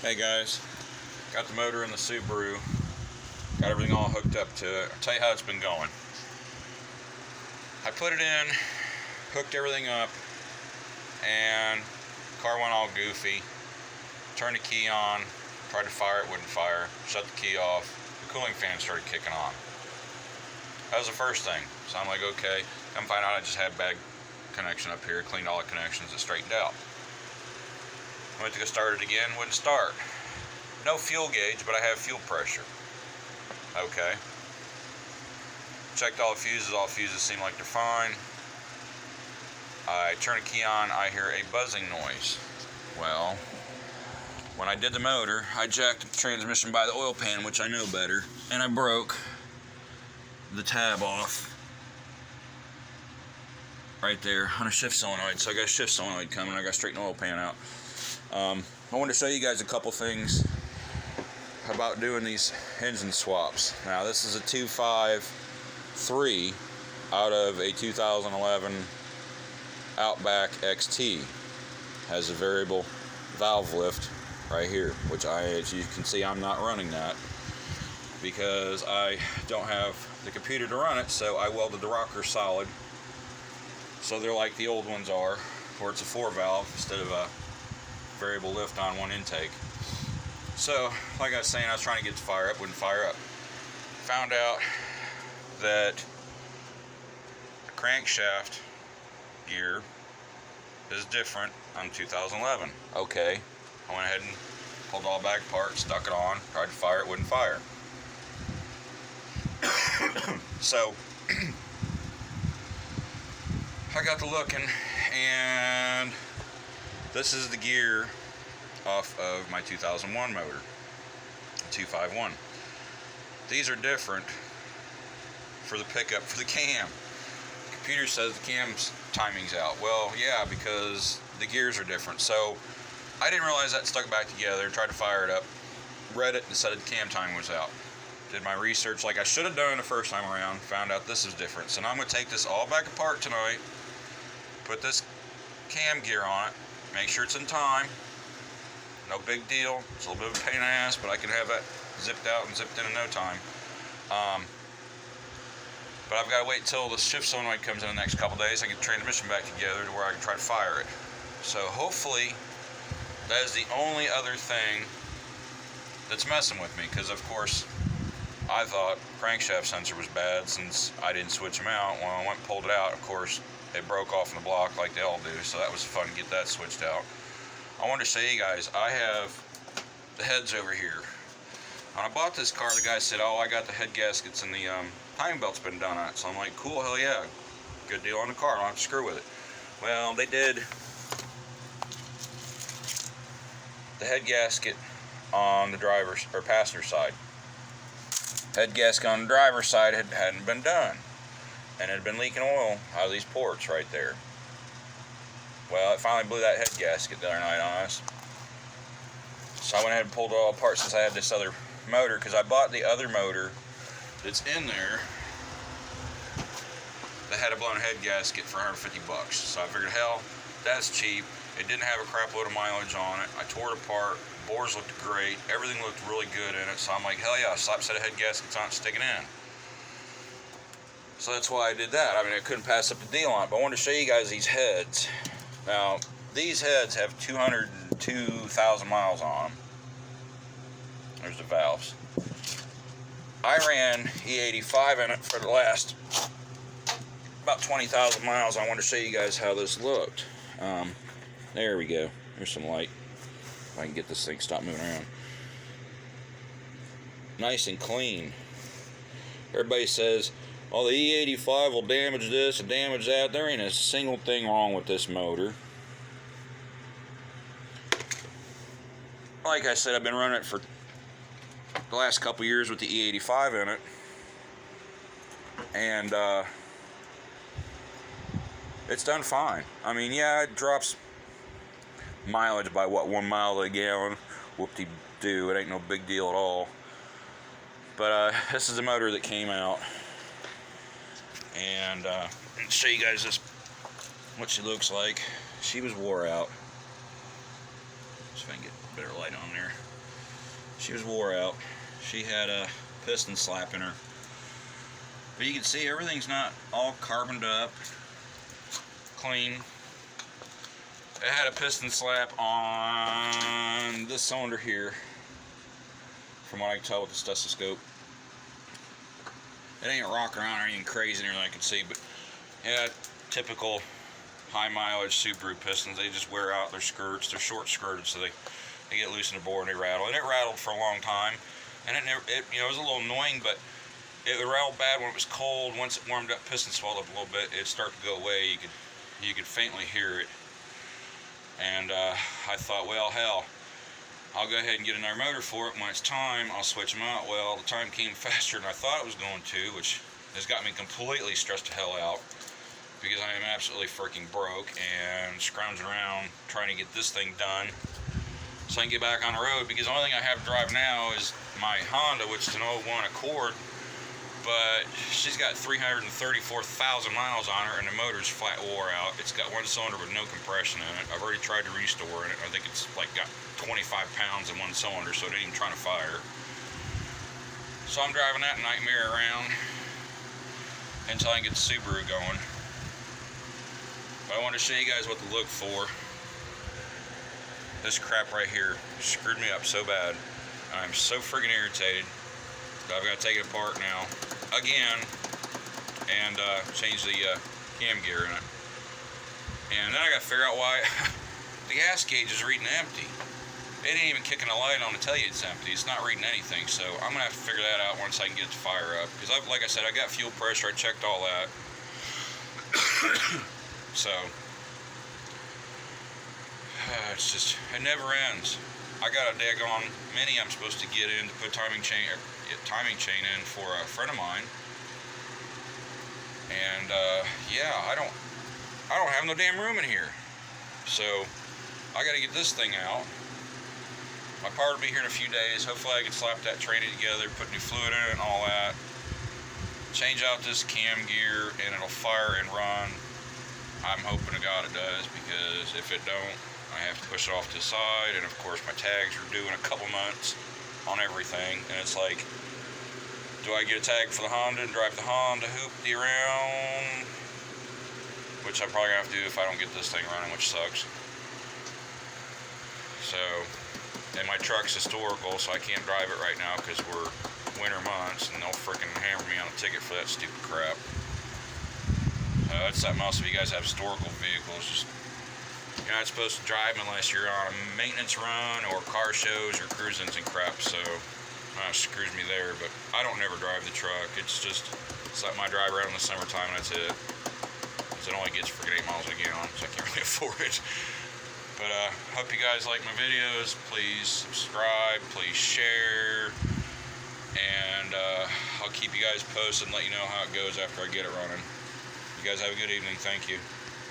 Hey guys, got the motor in the Subaru, got everything all hooked up to it. I'll tell you how it's been going. I put it in, hooked everything up, and the car went all goofy. Turned the key on, tried to fire it, wouldn't fire. Shut the key off, the cooling fan started kicking on. That was the first thing. So I'm like, okay, come find out I just had bad connection up here, cleaned all the connections, it straightened out. Went to go start it again, wouldn't start. No fuel gauge, but I have fuel pressure. Okay. Checked all the fuses seem like they're fine. I turn the key on, I hear a buzzing noise. Well, when I did the motor, I jacked the transmission by the oil pan, which I know better, and I broke the tab off right there on a shift solenoid. So I got a shift solenoid coming, I got to straighten the oil pan out. I wanted to show you guys a couple things about doing these engine swaps. Now this is a 2.5 out of a 2011 Outback XT. Has a variable valve lift right here, which as you can see, I'm not running that because I don't have the computer to run it, so I welded the rocker solid. So they're like the old ones are, where it's a 4-valve instead of a variable lift on one intake. So, like I was saying, I was trying to get it to fire up, wouldn't fire up. Found out that the crankshaft gear is different on 2011. Okay, I went ahead and pulled it all back apart, stuck it on, tried to fire it, wouldn't fire. So, I got to looking, and this is the gear off of my 2001 motor, 251. These are different for the pickup for the cam. The computer says the cam's timing's out. Well, yeah, because the gears are different. So I didn't realize that stuck back together, tried to fire it up, read it, and said the cam timing was out. Did my research like I should have done the first time around, found out this is different. So now I'm going to take this all back apart tonight, put this cam gear on it, make sure it's in time. No big deal. It's a little bit of a pain in the ass, but I can have that zipped out and zipped in no time. But I've got to wait until the shift solenoid comes in the next couple days. I get the transmission back together to where I can try to fire it. So hopefully that is the only other thing that's messing with me, because of course I thought crankshaft sensor was bad since I didn't switch them out. When I went and pulled it out, of course it broke off in the block like they all do, so that was fun to get that switched out. I wanted to show you guys, I have the heads over here. When I bought this car, the guy said, oh, I got the head gaskets and the timing belt's been done on it. So I'm like, cool, hell yeah, good deal on the car, I don't have to screw with it. Well, they did the head gasket on the driver's or passenger side. Head gasket on the driver's side hadn't been done, and it had been leaking oil out of these ports right there. Well, it finally blew that head gasket the other night on us. So I went ahead and pulled it all apart since I had this other motor, because I bought the other motor that's in there that had a blown head gasket for $150. So I figured, hell, that's cheap. It didn't have a crap load of mileage on it. I tore it apart. Bores looked great. Everything looked really good in it. So I'm like, hell yeah, slap a set of head gaskets on it, stick it in. So that's why I did that. I mean, I couldn't pass up the deal on it, but I wanted to show you guys these heads. Now, these heads have 202,000 miles on them. There's the valves. I ran E85 in it for the last about 20,000 miles. I want to show you guys how this looked. There we go. There's some light. If I can get this thing stop moving around. Nice and clean. Everybody says, oh, the E85 will damage this and damage that. There ain't a single thing wrong with this motor. Like I said, I've been running it for the last couple years with the E85 in it. And it's done fine. I mean, yeah, it drops mileage by what, 1 mile to a gallon. Whoop-de-doo, it ain't no big deal at all. But this is the motor that came out. And I'll show you guys this, what she looks like. She was wore out. It's if I can get better light on there. She was wore out. She had a piston slap in her. But you can see everything's not all carboned up, clean. It had a piston slap on this cylinder here, from what I can tell with the stethoscope. It ain't rocking around or anything crazy in here that I can see, but yeah, typical high mileage Subaru pistons. They just wear out their skirts. They're short skirted, so they get loose in the bore and they rattle. And it rattled for a long time, and it was a little annoying, but it rattled bad when it was cold. Once it warmed up, piston swelled up a little bit, it started to go away. You could faintly hear it. And I thought, well, hell, I'll go ahead and get another motor for it. When it's time, I'll switch them out. Well, the time came faster than I thought it was going to, which has got me completely stressed the hell out, because I am absolutely freaking broke and scrounging around trying to get this thing done so I can get back on the road, because the only thing I have to drive now is my Honda, which is an 01 Accord, but she's got 334,000 miles on her and the motor's flat wore out. It's got one cylinder with no compression in it. I've already tried to restore it. I think it's like got 25 pounds in one cylinder, so it ain't even trying to fire. So I'm driving that nightmare around until I can get the Subaru going. But I wanted to show you guys what to look for. This crap right here screwed me up so bad. I'm so freaking irritated that I've got to take it apart now again and change the cam gear in it. And then I got to figure out why the gas gauge is reading empty. It ain't even kicking a light on to tell you it's empty. It's not reading anything. So I'm gonna have to figure that out once I can get it to fire up. Because like I said, I got fuel pressure. I checked all that. So it's just, it never ends. I got a daggone Mini I'm supposed to get in to put timing chain in for a friend of mine, and yeah, I don't have no damn room in here, so I got to get this thing out. My power will be here in a few days. Hopefully I can slap that tranny together, put new fluid in it and all that, change out this cam gear, and it'll fire and run. I'm hoping to God it does, because if it don't, I have to push it off to the side, and of course my tags are due in a couple months on everything, and it's like, do I get a tag for the Honda and drive the Honda hoopty around, which I'm probably gonna have to do if I don't get this thing running, which sucks. So, and my truck's historical, so I can't drive it right now because we're winter months, and they'll freaking hammer me on a ticket for that stupid crap. That's something else. If you guys have historical vehicles, just, you're not supposed to drive them unless you're on a maintenance run or car shows or cruisings and crap, so screws me there. But I don't never drive the truck. It's just something I drive around in the summertime, and that's it. Because it only gets freaking 8 miles a gallon, so I can't really afford it. But hope you guys like my videos. Please subscribe, please share, and I'll keep you guys posted and let you know how it goes after I get it running. You guys have a good evening. Thank you.